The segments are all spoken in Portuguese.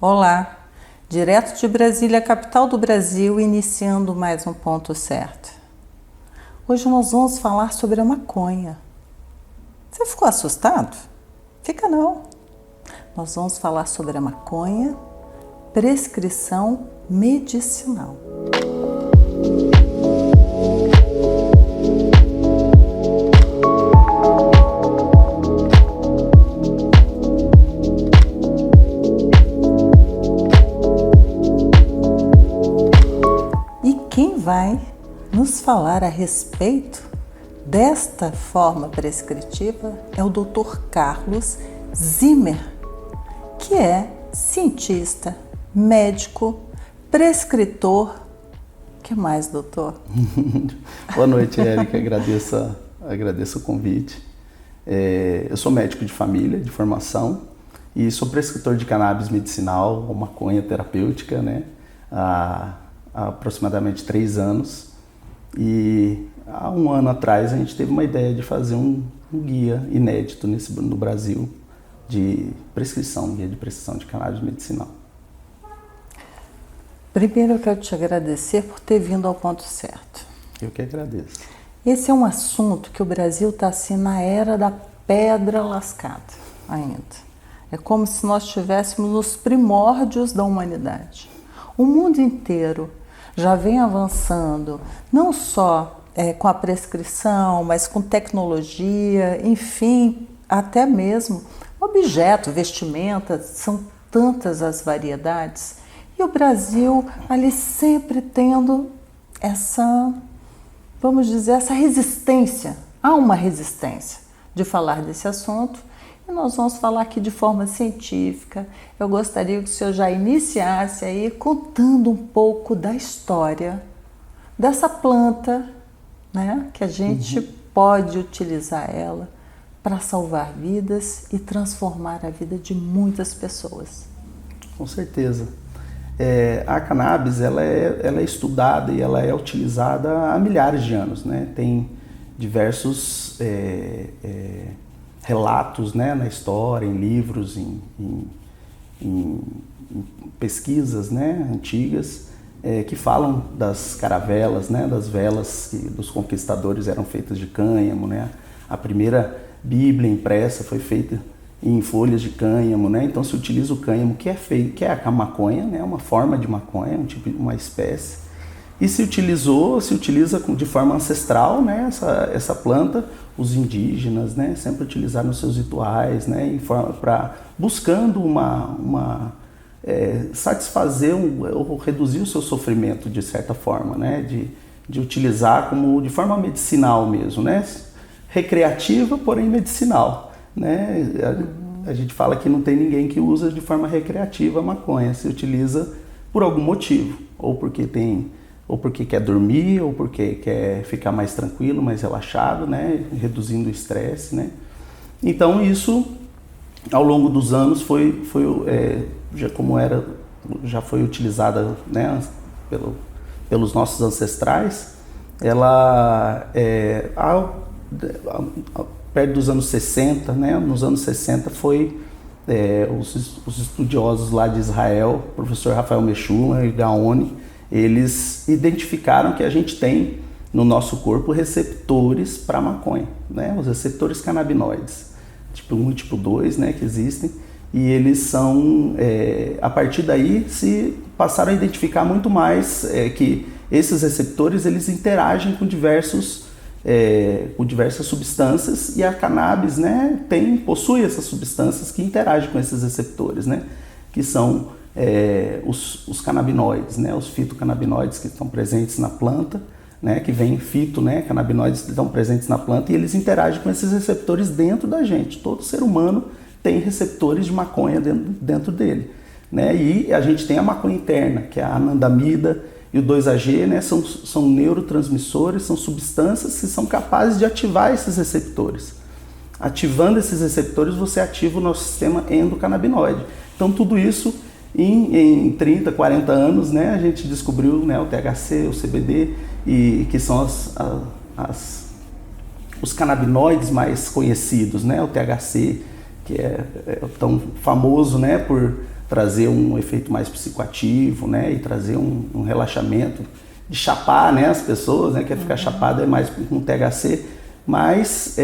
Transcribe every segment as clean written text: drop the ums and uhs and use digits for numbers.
Olá, direto de Brasília, capital do Brasil, iniciando mais um Ponto Certo. Hoje nós vamos falar sobre a maconha. Você ficou assustado? Fica não. Nós vamos falar sobre a maconha, prescrição medicinal. Quem vai nos falar a respeito desta forma prescritiva é o Dr. Carlos Zimmer, que é cientista, médico, prescritor. O que mais, doutor? Boa noite, Érica. Agradeço o convite. Eu sou médico de família, de formação, e sou prescritor de cannabis medicinal ou maconha terapêutica, né? Há aproximadamente 3 anos, e há um ano atrás a gente teve uma ideia de fazer um guia inédito no Brasil de prescrição, guia de prescrição de cannabis medicinal. Primeiro eu quero te agradecer por ter vindo ao Ponto Certo. Eu que agradeço. Esse é um assunto que o Brasil está assim na era da pedra lascada ainda. É como se nós estivéssemos nos primórdios da humanidade. O mundo inteiro já vem avançando, não só com a prescrição, mas com tecnologia, enfim, até mesmo objeto, vestimenta, são tantas as variedades. E o Brasil ali sempre tendo essa, vamos dizer, essa resistência. Há uma resistência de falar desse assunto. E nós vamos falar aqui de forma científica. Eu gostaria que o senhor já iniciasse aí contando um pouco da história dessa planta, né? Que a gente pode utilizar ela para salvar vidas e transformar a vida de muitas pessoas. Com certeza. A cannabis ela é estudada e ela é utilizada há milhares de anos, né? Tem diversos relatos, né, na história, em livros, em pesquisas, né, antigas, que falam das caravelas, né, das velas que dos conquistadores eram feitas de cânhamo, né? A primeira Bíblia impressa foi feita em folhas de cânhamo, né? Então se utiliza o cânhamo que é a maconha, né, uma forma de maconha, uma espécie. E se utiliza de forma ancestral, né, essa planta, os indígenas, né, sempre utilizaram nos seus rituais, né, buscando satisfazer ou reduzir o seu sofrimento de certa forma, né, de utilizar de forma medicinal mesmo, né, recreativa, porém medicinal, né. A gente fala que não tem ninguém que usa de forma recreativa a maconha, se utiliza por algum motivo, ou porque quer dormir, ou porque quer ficar mais tranquilo, mais relaxado, né? Reduzindo o estresse, né? Então isso, ao longo dos anos, já foi utilizada, né, pelos nossos ancestrais. Ela, perto dos anos 60, né? Nos anos 60 os estudiosos lá de Israel, o professor Rafael Mechoulam e Gaoni, eles identificaram que a gente tem no nosso corpo receptores para maconha, né? Os receptores canabinoides, tipo 1 e tipo 2, né, que existem, e eles são, a partir daí, se passaram a identificar muito mais que esses receptores eles interagem com diversas substâncias, e a cannabis, né, possui essas substâncias que interagem com esses receptores, né, que são os canabinoides, né, os fitocannabinoides que estão presentes na planta, né, que vem fito, né, canabinoides que estão presentes na planta, e eles interagem com esses receptores dentro da gente. Todo ser humano tem receptores de maconha dentro dele, né, e a gente tem a maconha interna, que é a anandamida e o 2-AG, né, são neurotransmissores, são substâncias que são capazes de ativar esses receptores. Ativando esses receptores, você ativa o nosso sistema endocannabinoide. Então tudo isso em 30, 40 anos, né, a gente descobriu, né, o THC, o CBD, e que são os canabinoides mais conhecidos, né, o THC, que é tão famoso, né, por trazer um efeito mais psicoativo, né, e trazer um relaxamento, de chapar, né, as pessoas, né, quer ficar chapado é mais com THC, mas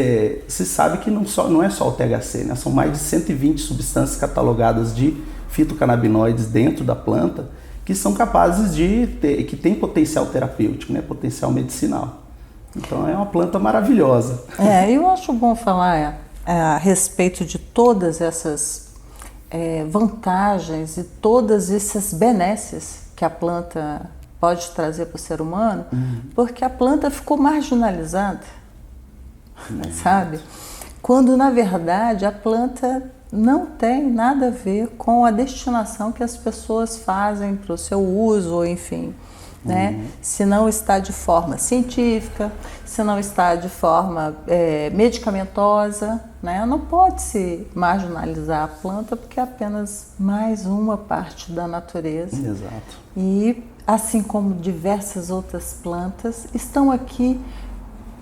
se sabe que não é só o THC, né, são mais de 120 substâncias catalogadas de fitocannabinoides dentro da planta que são capazes que tem potencial terapêutico, né, potencial medicinal. Então é uma planta maravilhosa. Eu acho bom falar a respeito de todas essas vantagens e todas essas benesses que a planta pode trazer para o ser humano, porque a planta ficou marginalizada, sabe? Quando na verdade a planta não tem nada a ver com a destinação que as pessoas fazem para o seu uso, ou enfim, né? Se não está de forma científica, se não está de forma medicamentosa, né? Não pode se marginalizar a planta porque é apenas mais uma parte da natureza. Exato. E assim como diversas outras plantas estão aqui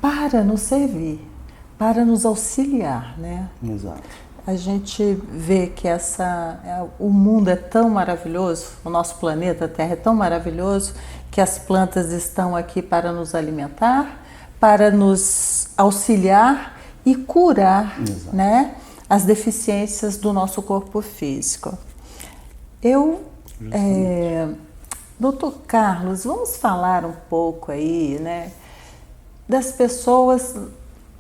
para nos servir, para nos auxiliar, né? Exato. A gente vê que o mundo é tão maravilhoso, o nosso planeta Terra é tão maravilhoso, que as plantas estão aqui para nos alimentar, para nos auxiliar e curar, né, as deficiências do nosso corpo físico. Doutor Carlos, vamos falar um pouco aí, né, das pessoas,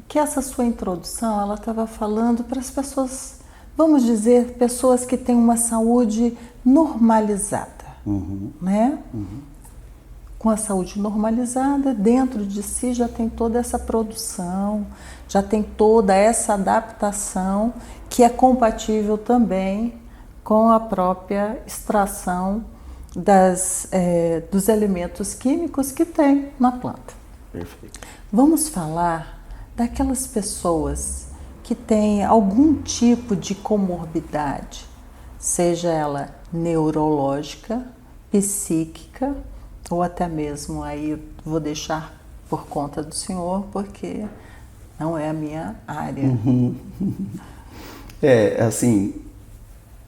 que essa sua introdução, ela estava falando para as pessoas, vamos dizer, pessoas que têm uma saúde normalizada, né? Com a saúde normalizada, dentro de si já tem toda essa produção, já tem toda essa adaptação que é compatível também com a própria extração dos elementos químicos que tem na planta. Perfeito. Vamos falar daquelas pessoas que têm algum tipo de comorbidade, seja ela neurológica, psíquica, ou até mesmo, aí vou deixar por conta do senhor, porque não é a minha área. Assim,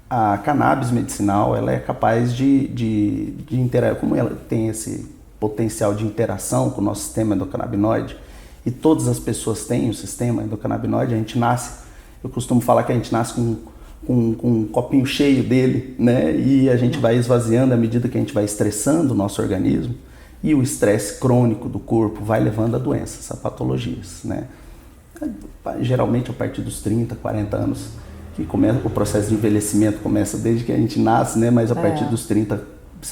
a cannabis medicinal, ela é capaz de interagir, como ela tem esse potencial de interação com o nosso sistema endocannabinoide, e todas as pessoas têm o sistema endocannabinoide, a gente nasce, eu costumo falar que a gente nasce com um copinho cheio dele, né? E a gente vai esvaziando à medida que a gente vai estressando o nosso organismo, e o estresse crônico do corpo vai levando a doenças, a patologias, né? Geralmente a partir dos 30, 40 anos, que começa o processo de envelhecimento, começa desde que a gente nasce, né? Mas a partir dos 30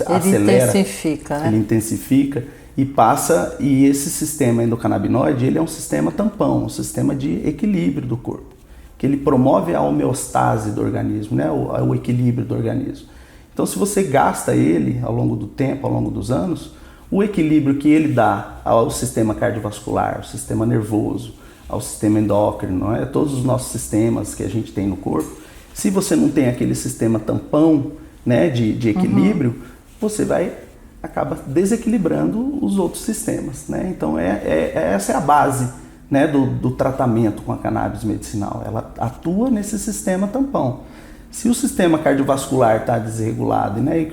acelera, intensifica, né? Ele intensifica e passa, e esse sistema endocannabinoide, ele é um sistema tampão, um sistema de equilíbrio do corpo, que ele promove a homeostase do organismo, né? o equilíbrio do organismo. Então, se você gasta ele ao longo do tempo, ao longo dos anos, o equilíbrio que ele dá ao sistema cardiovascular, ao sistema nervoso, ao sistema endócrino, não é? Todos os nossos sistemas que a gente tem no corpo, se você não tem aquele sistema tampão, né, de equilíbrio, você acaba desequilibrando os outros sistemas, né? Então essa é a base, né, do tratamento com a cannabis medicinal. Ela atua nesse sistema tampão. Se o sistema cardiovascular está desregulado, né, e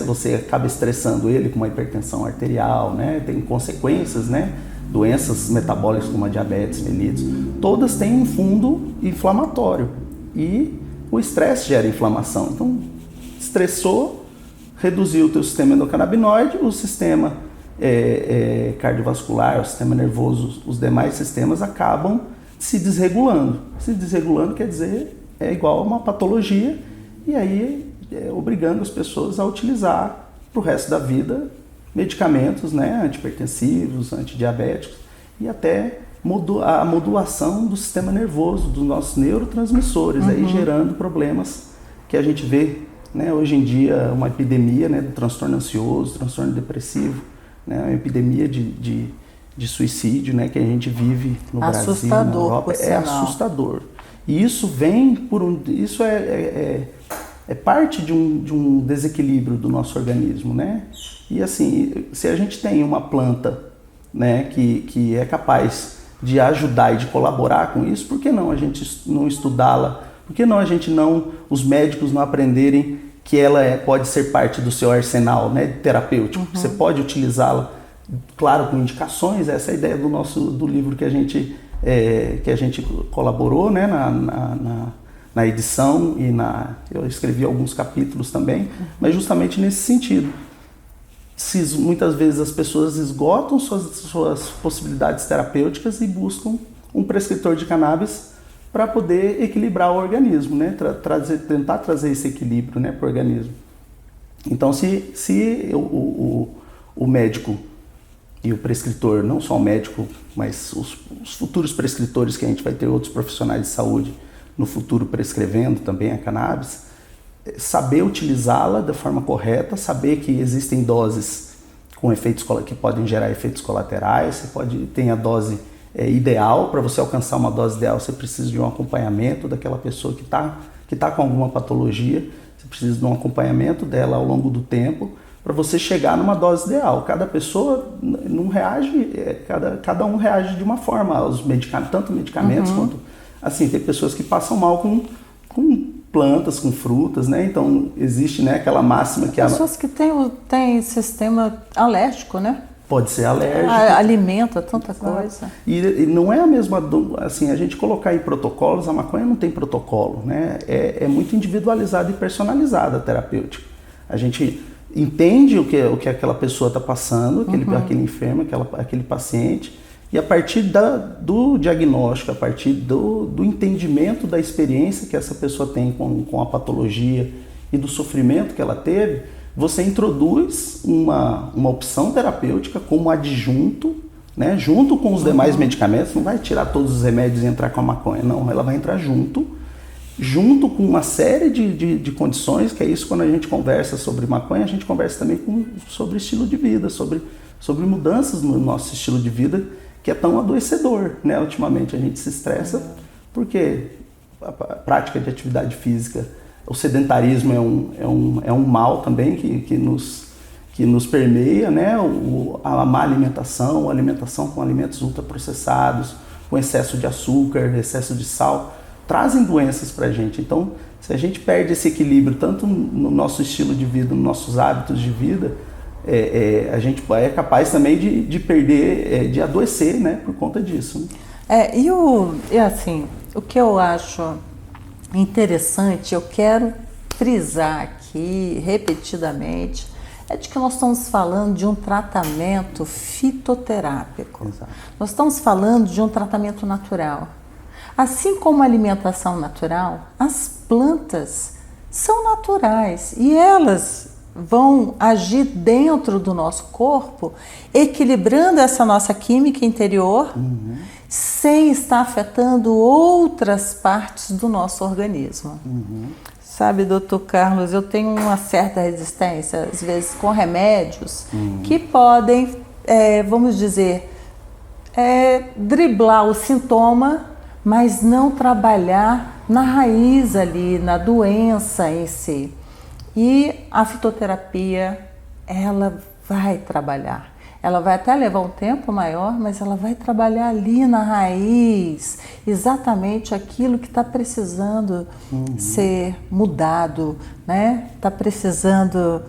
você acaba estressando ele com uma hipertensão arterial, né, tem consequências, né, doenças metabólicas como a diabetes mellitus, todas têm um fundo inflamatório, e o estresse gera inflamação. Então, estressou, reduziu o teu sistema endocannabinoide, o sistema cardiovascular, o sistema nervoso, os demais sistemas acabam se desregulando. Se desregulando quer dizer, é igual a uma patologia, e aí obrigando as pessoas a utilizar para o resto da vida medicamentos, né, antihipertensivos, antidiabéticos, e até a modulação do sistema nervoso, dos nossos neurotransmissores, aí gerando problemas que a gente vê, né, hoje em dia, uma epidemia, né, do transtorno ansioso, transtorno depressivo, né, uma epidemia de suicídio, né, que a gente vive no Brasil, na Europa. É assustador. E isso vem isso é parte de um desequilíbrio do nosso organismo, né? E assim, se a gente tem uma planta, né, que é capaz de ajudar e de colaborar com isso, por que não a gente não estudá-la? Por que não os médicos não aprenderem que ela pode ser parte do seu arsenal, né, terapêutico. Você pode utilizá-la, claro, com indicações. Essa é a ideia do livro que a gente colaborou, né, na edição eu escrevi alguns capítulos também, mas justamente nesse sentido. Muitas vezes as pessoas esgotam suas possibilidades terapêuticas e buscam um prescritor de cannabis para poder equilibrar o organismo, né? Tentar trazer esse equilíbrio, né, para o organismo. Então, se o médico e o prescritor, não só o médico, mas os futuros prescritores, que a gente vai ter outros profissionais de saúde no futuro prescrevendo também a cannabis, saber utilizá-la da forma correta, saber que existem doses com efeitos que podem gerar efeitos colaterais. Tem a dose ideal. Para você alcançar uma dose ideal, você precisa de um acompanhamento daquela pessoa que tá com alguma patologia. Você precisa de um acompanhamento dela ao longo do tempo para você chegar numa dose ideal. Cada pessoa não reage, cada um reage de uma forma aos medicamentos, tanto medicamentos quanto assim. Tem pessoas que passam mal com plantas, com frutas, né? Então existe, né, aquela máxima que pessoas que têm sistema alérgico, né? Pode ser alérgico. Alimenta tanta coisa. E não é a mesma, assim, a gente colocar em protocolos, a maconha não tem protocolo, né? É muito individualizada e personalizada a terapêutica. A gente entende o que aquela pessoa está passando, aquele enfermo, aquele paciente, e a partir do diagnóstico, a partir do entendimento da experiência que essa pessoa tem com a patologia e do sofrimento que ela teve, você introduz uma opção terapêutica como adjunto, né, junto com os demais medicamentos. Não vai tirar todos os remédios e entrar com a maconha, não. Ela vai entrar junto com uma série de condições, que é isso. Quando a gente conversa sobre maconha, a gente conversa também sobre estilo de vida, sobre mudanças no nosso estilo de vida, que é tão adoecedor, né? Ultimamente a gente se estressa porque a prática de atividade física, o sedentarismo é um mal também que nos permeia, né? A má alimentação, a alimentação com alimentos ultraprocessados, com excesso de açúcar, excesso de sal, trazem doenças para a gente. Então, se a gente perde esse equilíbrio tanto no nosso estilo de vida, nos nossos hábitos de vida, a gente é capaz também de perder, de adoecer, né, por conta disso. E assim, o que eu acho interessante, eu quero frisar aqui repetidamente, é de que nós estamos falando de um tratamento fitoterápico. Exato. Nós estamos falando de um tratamento natural. Assim como a alimentação natural, as plantas são naturais e elas vão agir dentro do nosso corpo, equilibrando essa nossa química interior, sem estar afetando outras partes do nosso organismo. Sabe, doutor Carlos, eu tenho uma certa resistência, às vezes, com remédios que podem, vamos dizer, driblar o sintoma, mas não trabalhar na raiz ali, na doença em si. E a fitoterapia, ela vai trabalhar. Ela vai até levar um tempo maior, mas ela vai trabalhar ali na raiz, exatamente aquilo que está precisando ser mudado, né? Está precisando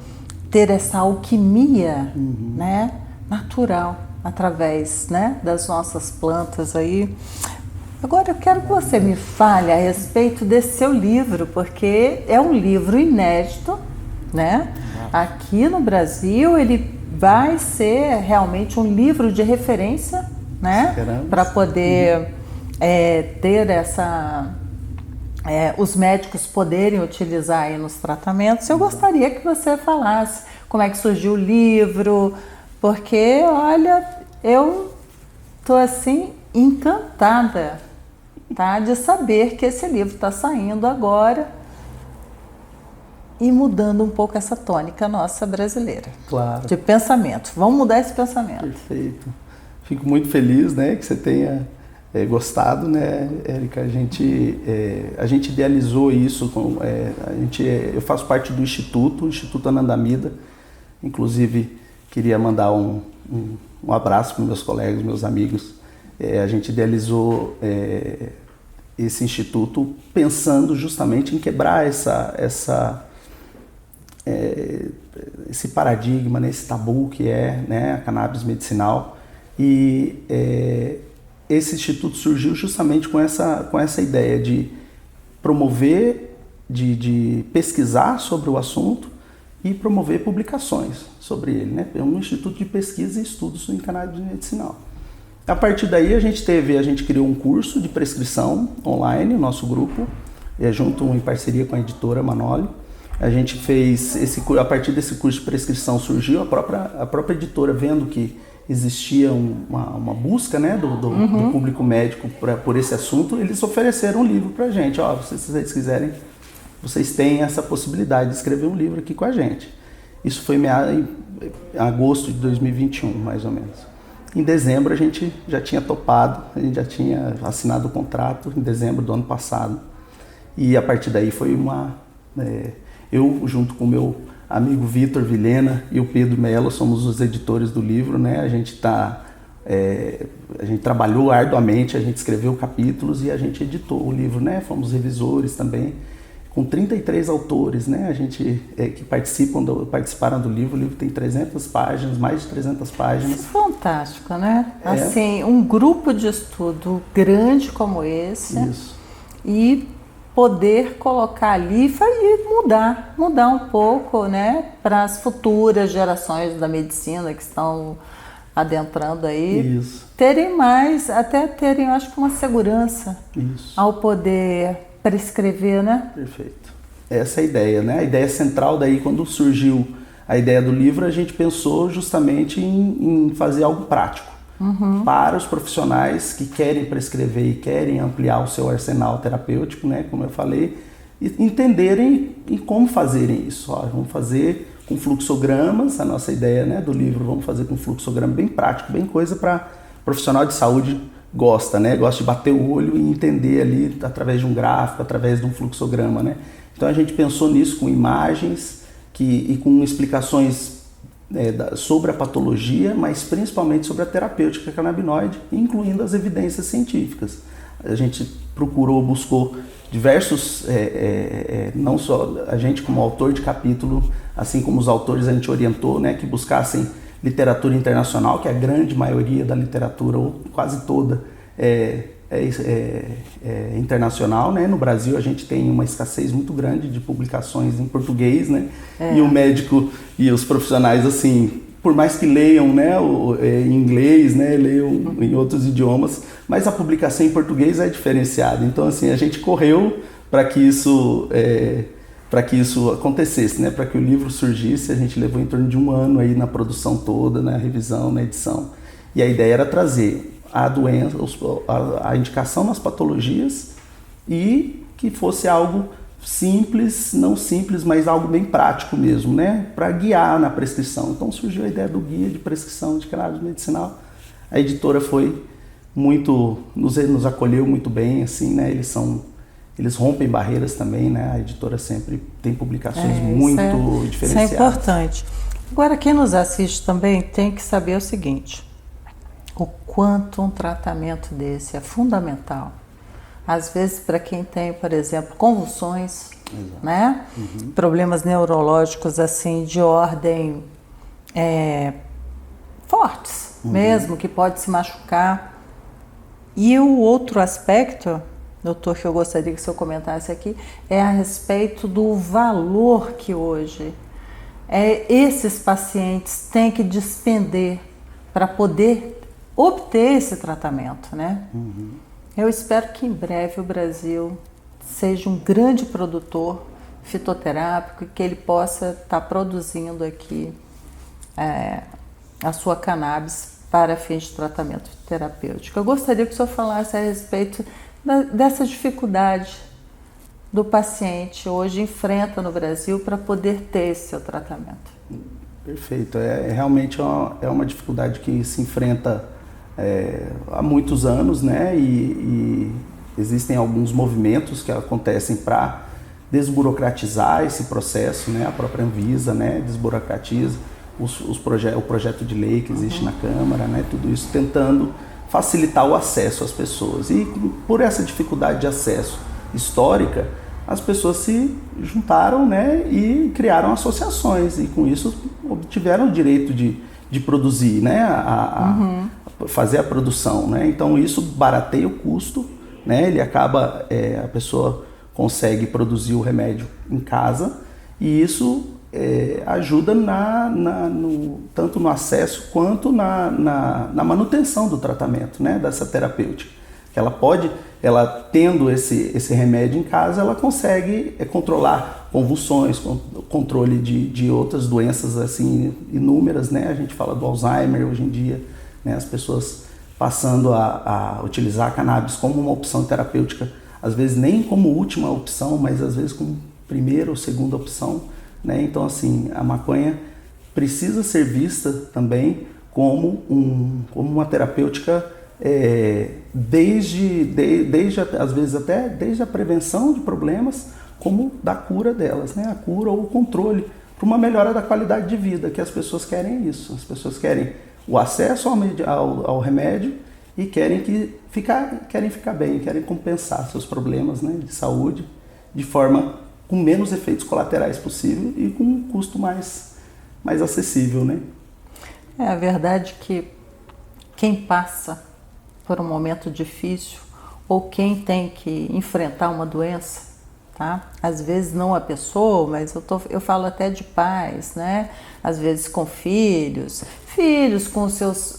ter essa alquimia, né, natural, através, né, das nossas plantas aí. Agora eu quero que você me fale a respeito desse seu livro, porque é um livro inédito, né? Aqui no Brasil ele vai ser realmente um livro de referência, né? Para poder ter os médicos poderem utilizar aí nos tratamentos. Eu gostaria que você falasse como é que surgiu o livro, porque, olha, eu tô assim encantada, tá, de saber que esse livro está saindo agora e mudando um pouco essa tônica nossa brasileira. Claro. De pensamento. Vamos mudar esse pensamento. Perfeito. Fico muito feliz, né, que você tenha gostado, né, Érica? A gente idealizou isso. Eu faço parte do Instituto Anandamida. Inclusive, queria mandar um abraço para meus colegas, meus amigos. A gente idealizou esse instituto pensando justamente em quebrar essa esse paradigma, né, esse tabu que é, né, a cannabis medicinal. E esse instituto surgiu justamente com essa ideia de promover, de pesquisar sobre o assunto e promover publicações sobre ele, né? É um instituto de pesquisa e estudos em cannabis medicinal. A partir daí a gente criou um curso de prescrição online, o nosso grupo, junto em parceria com a editora Manolio. A gente fez a partir desse curso de prescrição surgiu a própria editora, vendo que existia uma busca, né, do público médico por esse assunto, eles ofereceram um livro para a gente. Se vocês quiserem, vocês têm essa possibilidade de escrever um livro aqui com a gente. Isso foi em agosto de 2021, mais ou menos. Em dezembro a gente já tinha topado, a gente já tinha assinado o contrato em dezembro do ano passado. E a partir daí foi eu, junto com o meu amigo Vitor Vilhena e o Pedro Mello, somos os editores do livro, né? A gente trabalhou arduamente, a gente escreveu capítulos e a gente editou o livro, né? Fomos revisores também, com 33 autores, né? A gente que participaram do livro. O livro tem 300 páginas, mais de 300 páginas. Isso é fantástico, né? Assim, um grupo de estudo grande como esse. Isso. E poder colocar ali e mudar um pouco, né, para as futuras gerações da medicina que estão adentrando aí. Isso. Terem, eu acho que uma segurança. Isso. Ao poder prescrever, né? Perfeito. Essa é a ideia, né? A ideia central daí, quando surgiu a ideia do livro, a gente pensou justamente em fazer algo prático. Para os profissionais que querem prescrever e querem ampliar o seu arsenal terapêutico, né, como eu falei, e entenderem como fazerem isso. Vamos fazer com fluxogramas, a nossa ideia, né, do livro, vamos fazer com fluxograma bem prático, bem coisa para profissional de saúde gosta, né, gosta de bater o olho e entender ali através de um gráfico, através de um fluxograma, né. Então a gente pensou nisso com imagens e com explicações sobre a patologia, mas principalmente sobre a terapêutica canabinoide, incluindo as evidências científicas. A gente buscou diversos, não só a gente como autor de capítulo, assim como os autores, a gente orientou, né, que buscassem literatura internacional, que a grande maioria da literatura, ou quase toda, internacional, né? No Brasil a gente tem uma escassez muito grande de publicações em português, né? E o médico e os profissionais, assim, por mais que leiam, né, em inglês, né, leiam em outros idiomas, mas a publicação em português é diferenciada. Então, assim, a gente correu para que isso acontecesse, né? Para que o livro surgisse, a gente levou em torno de 1 ano aí na produção toda, na revisão, na edição. E a ideia era trazer a doença, a indicação nas patologias e que fosse algo simples, não simples, mas algo bem prático mesmo, né? Para guiar na prescrição. Então surgiu a ideia do guia de prescrição de cannabis medicinal. A editora nos acolheu muito bem, assim, né? Eles rompem barreiras também, né? A editora sempre tem publicações muito diferenciadas. Isso é importante. Agora, quem nos assiste também tem que saber o seguinte: o quanto um tratamento desse é fundamental. Às vezes, para quem tem, por exemplo, convulsões, né? Problemas neurológicos assim de ordem fortes mesmo, que pode se machucar. E o outro aspecto, doutor, que eu gostaria que o senhor comentasse aqui, é a respeito do valor que hoje esses pacientes têm que despender para poder obter esse tratamento, né? Eu espero que em breve o Brasil seja um grande produtor fitoterápico e que ele possa estar produzindo aqui a sua cannabis para fins de tratamento terapêutico. Eu gostaria que o senhor falasse a respeito dessa dificuldade do paciente hoje enfrenta no Brasil para poder ter esse seu tratamento. Perfeito. Realmente é uma dificuldade que se enfrenta há muitos anos, né? E existem alguns movimentos que acontecem para desburocratizar esse processo, né? A própria Anvisa, né, desburocratiza o projeto de lei que existe na Câmara, né? Tudo isso tentando facilitar o acesso às pessoas. E por essa dificuldade de acesso histórica, as pessoas se juntaram, né, e criaram associações e com isso obtiveram o direito de produzir, né, fazer a produção, né? Então isso barateia o custo, né? Ele acaba, a pessoa consegue produzir o remédio em casa e isso ajuda tanto no acesso quanto na manutenção do tratamento, né? Dessa terapêutica. Ela tendo esse remédio em casa, ela consegue controlar convulsões, controle de outras doenças assim inúmeras, né? A gente fala do Alzheimer hoje em dia, né? As pessoas passando a utilizar a cannabis como uma opção terapêutica, às vezes nem como última opção, mas às vezes como primeira ou segunda opção, né? Então assim, a maconha precisa ser vista também como uma terapêutica desde às vezes até desde a prevenção de problemas, como da cura delas, né? A cura ou o controle para uma melhora da qualidade de vida, que as pessoas querem isso. As pessoas querem o acesso ao remédio e querem ficar bem, querem compensar seus problemas, né, de saúde de forma com menos efeitos colaterais possível e com um custo mais acessível, né? É a verdade que quem passa por um momento difícil ou quem tem que enfrentar uma doença, tá? Às vezes não a pessoa, mas eu falo até de pais, né? Às vezes com filhos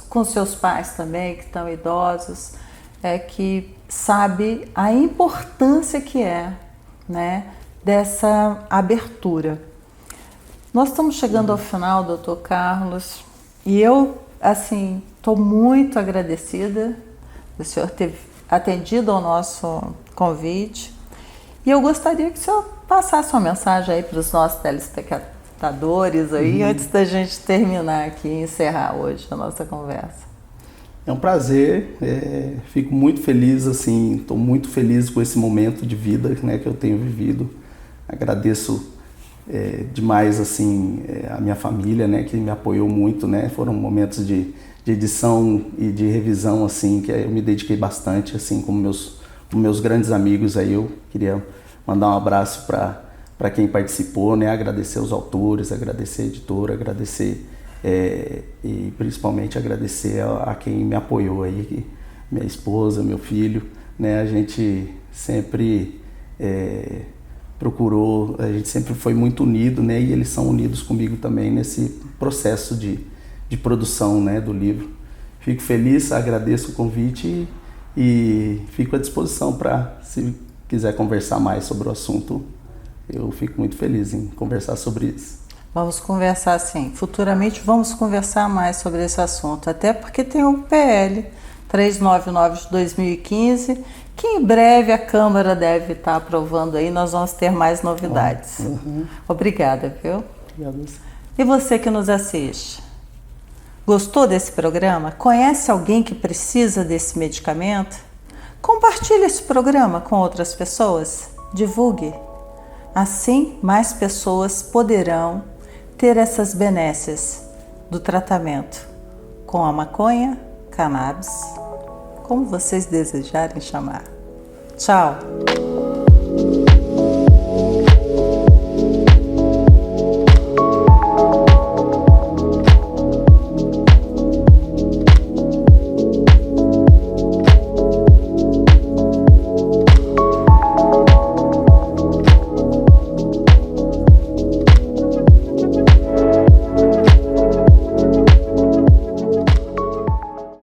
com seus pais também que estão idosos, que sabe a importância que né, dessa abertura. Nós estamos chegando ao final, Dr. Carlos, e eu, assim, estou muito agradecida do senhor ter atendido ao nosso convite. E eu gostaria que o senhor passasse uma mensagem aí para os nossos telespectadores aí, antes da gente terminar aqui e encerrar hoje a nossa conversa. É um prazer, fico muito feliz, assim, estou muito feliz com esse momento de vida, né, que eu tenho vivido. Agradeço demais, assim, a minha família, né, que me apoiou muito, né, foram momentos de edição e de revisão, assim, que eu me dediquei bastante, assim, com meus grandes amigos aí. Eu queria mandar um abraço para quem participou, né, agradecer os autores, agradecer a editora, agradecer e principalmente agradecer a quem me apoiou aí, minha esposa, meu filho, né, a gente sempre procurou, a gente sempre foi muito unido, né, e eles são unidos comigo também nesse processo de produção, né, do livro. Fico feliz, agradeço o convite e fico à disposição para, se quiser conversar mais sobre o assunto, eu fico muito feliz em conversar sobre isso. Vamos conversar sim. Futuramente vamos conversar mais sobre esse assunto, até porque tem o PL 399 de 2015, que em breve a Câmara deve estar aprovando aí, nós vamos ter mais novidades. Obrigada, viu? Obrigado. E você que nos assiste? Gostou desse programa? Conhece alguém que precisa desse medicamento? Compartilhe esse programa com outras pessoas. Divulgue. Assim, mais pessoas poderão ter essas benesses do tratamento com a maconha, cannabis, como vocês desejarem chamar. Tchau!